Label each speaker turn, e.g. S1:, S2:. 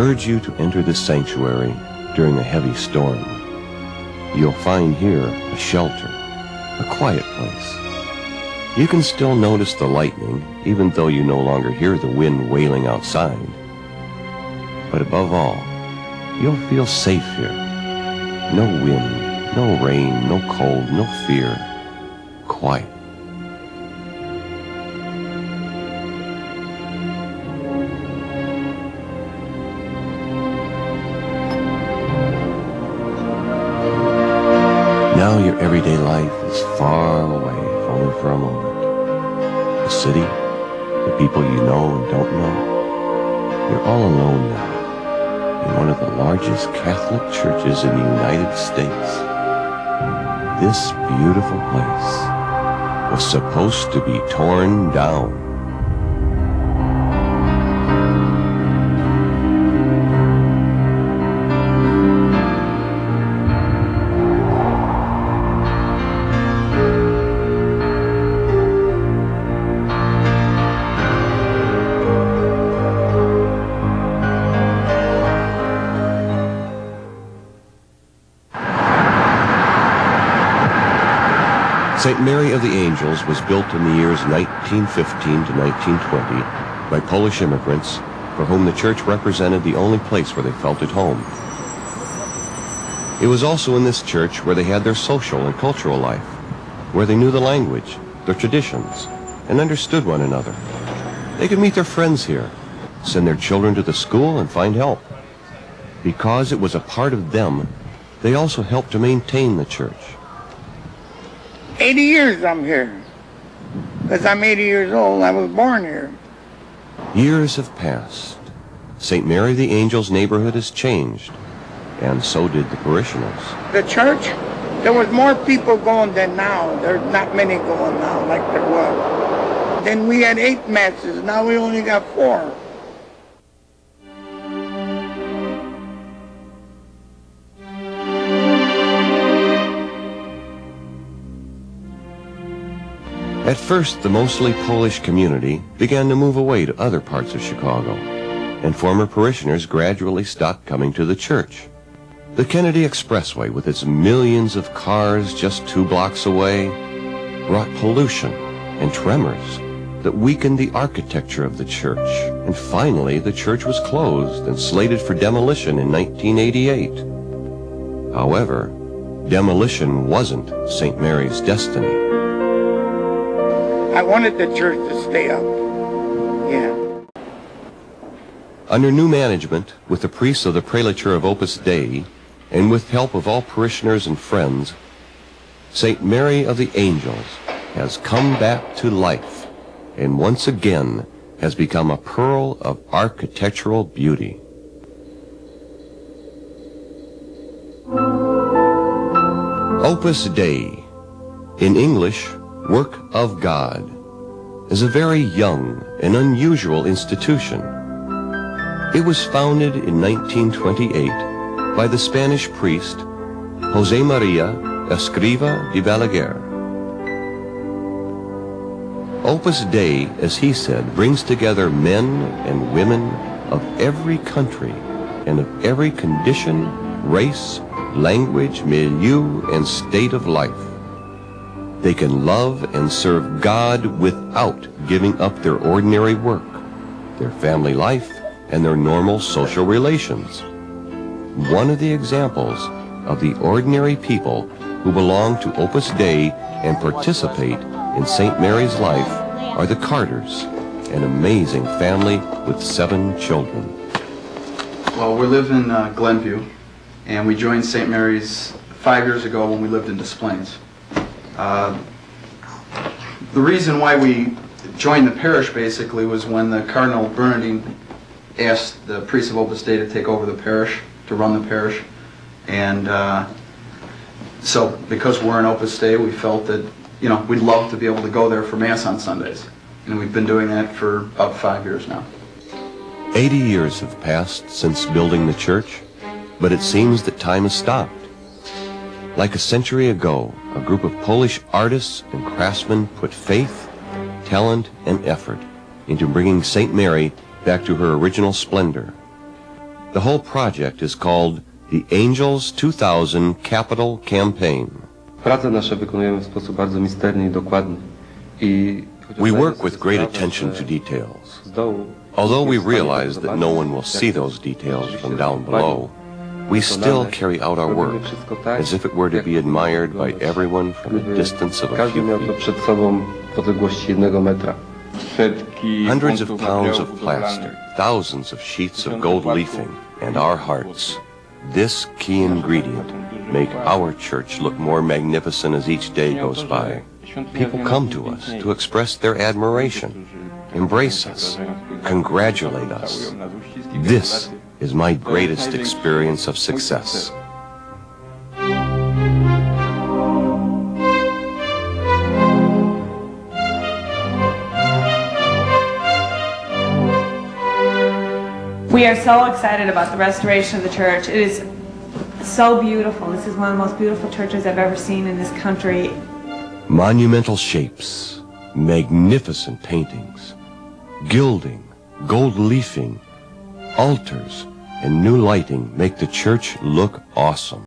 S1: urge you to enter this sanctuary during a heavy storm. You'll find here a shelter, a quiet place. You can still notice the lightning, even though you no longer hear the wind wailing outside. But above all, you'll feel safe here. No wind, no rain, no cold, no fear. Quiet. Now your everyday life is far away, if only for a moment. The city, the people you know and don't know. You're all alone now in one of the largest Catholic churches in the United States. This beautiful place was supposed to be torn down. St. Mary of the Angels was built in the years 1915 to 1920 by Polish immigrants for whom the church represented the only place where they felt at home. It was also in this church where they had their social and cultural life, where they knew the language, their traditions, and understood one another. They could meet their friends here, send their children to the school, and find help. Because it was a part of them, they also helped to maintain the church.
S2: 80 years I'm here, because I'm 80 years old. I was born here.
S1: Years have passed. St. Mary of the Angels neighborhood has changed, and so did the parishioners.
S2: The church, there was more people going than now. There's not many going now like there was. Then we had 8 masses. Now we only got 4.
S1: At first, the mostly Polish community began to move away to other parts of Chicago, and former parishioners gradually stopped coming to the church. The Kennedy Expressway, with its millions of cars just 2 blocks away, brought pollution and tremors that weakened the architecture of the church. And finally, the church was closed and slated for demolition in 1988. However, demolition wasn't St. Mary's destiny.
S2: I wanted the church to stay up. Yeah.
S1: Under new management, with the priests of the prelature of Opus Dei, and with help of all parishioners and friends, St. Mary of the Angels has come back to life, and once again has become a pearl of architectural beauty. Opus Dei, in English, Work of God, is a very young and unusual institution. It was founded in 1928 by the Spanish priest José María Escriva de Balaguer. Opus Dei, as he said, brings together men and women of every country and of every condition, race, language, milieu, and state of life. They can love and serve God without giving up their ordinary work, their family life, and their normal social relations. One of the examples of the ordinary people who belong to Opus Dei and participate in St. Mary's life are the Carters, an amazing family with 7 children.
S3: Well, we live in Glenview, and we joined St. Mary's 5 years ago when we lived in Des Plaines. The reason why we joined the parish basically was when the Cardinal Bernardine asked the priest of Opus Dei to take over the parish, to run the parish, and so because we're in Opus Dei, we felt that we'd love to be able to go there for Mass on Sundays, and we've been doing that for about 5 years now.
S1: 80 years have passed since building the church, but it seems that time has stopped. Like a century ago, a group of Polish artists and craftsmen put faith, talent, and effort into bringing St. Mary back to her original splendor. The whole project is called the Angels 2000 Capital Campaign.
S4: Prace nasze wykonujemy w sposób bardzo misterny i dokładny.
S1: We work with great attention to details. Although we realize that no one will see those details from down below, we still carry out our work as if it were to be admired by everyone from a distance of a few feet. Hundreds of pounds of plaster, thousands of sheets of gold leafing, and our hearts, this key ingredient, make our church look more magnificent as each day goes by. People come to us to express their admiration, embrace us, congratulate us. This is my greatest experience of success.
S5: We are so excited about the restoration of the church. It is so beautiful. This is one of the most beautiful churches I've ever seen in this country.
S1: Monumental shapes, magnificent paintings, gilding, gold leafing, altars, and new lighting make the church look awesome.